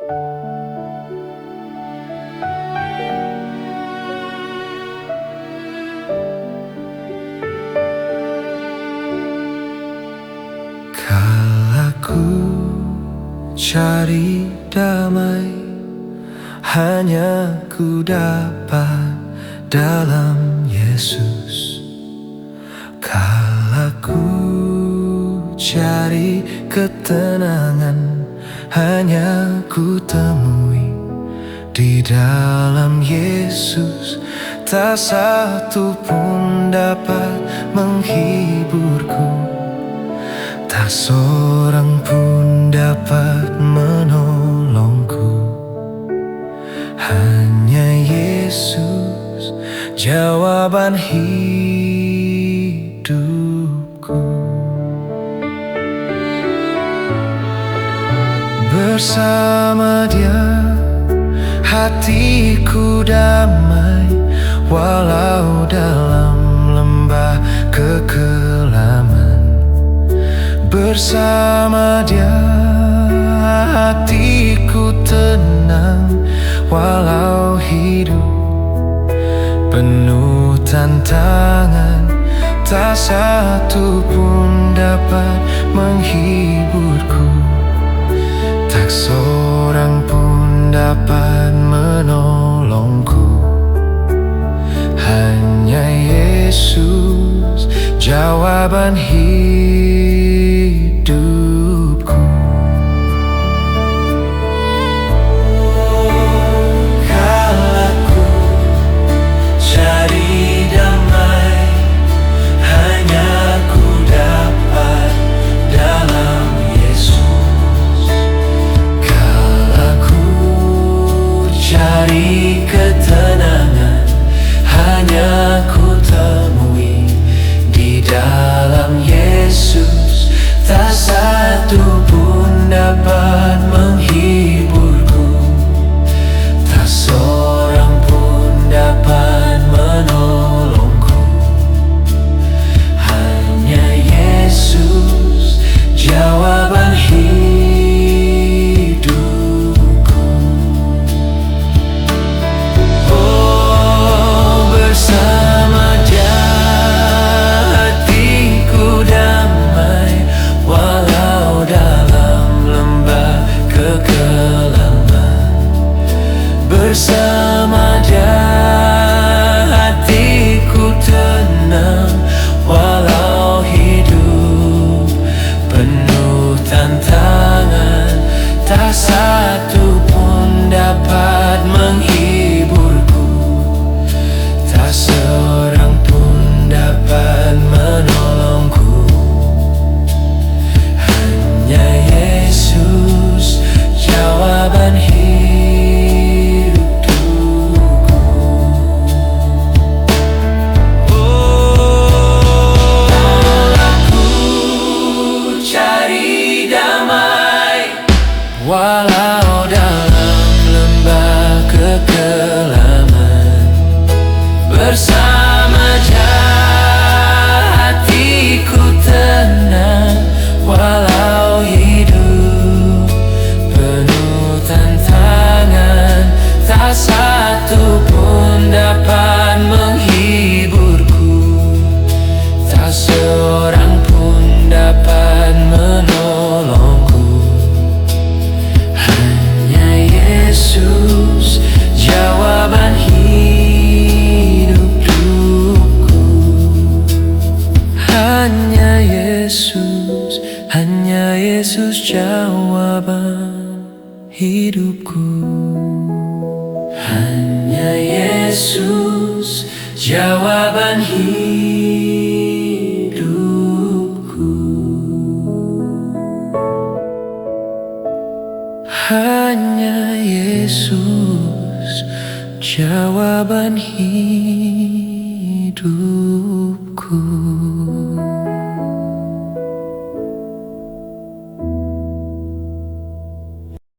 Kala ku cari damai, hanya ku dapat dalam Yesus. Kala ku cari ketenangan, hanya ku temui di dalam Yesus. Tak satu pun dapat menghiburku, tak seorang pun dapat menolongku. Hanya Yesus jawaban hidupku. Bersama Dia hatiku damai, walau dalam lembah kekelaman. Bersama Dia hatiku tenang, walau hidup penuh tantangan. Tak satu pun dapat menghiburku, tak seorang pun dapat menolongku. Hanya Yesus jawaban hidupku. Kala ku cari damai, hanya ku dapat dalam Yesus. Kala ku cari ketenangan, hanya ku temui di dalam Yesus. Tak satu pun dapat menghiburku, tak seorang pun dapat menolongku. Hanya Yesus jawaban hidupku. Oh, bersama Dia hatiku damai, walau dalam lembah kekelaman. Bersama Dia hatiku tenang, walau hidup penuh tantangan. Tak satu pun dapat menghiburku, tak seorang pun dapat menolongku. Hanya Yesus jawaban hidupku. Oh, aku cari damai, walau dalam lembah kekelaman. Bersama Dia hatiku tenang, walau hidup penuh tantangan. Tak satu pun dapat menghiburku, tak seorang pun dapat menolongku. Hanya Yesus jawaban hidupku. Hanya Yesus jawaban hidupku. Hanya Yesus jawaban hidupku. Hanya Yesus jawaban hidup.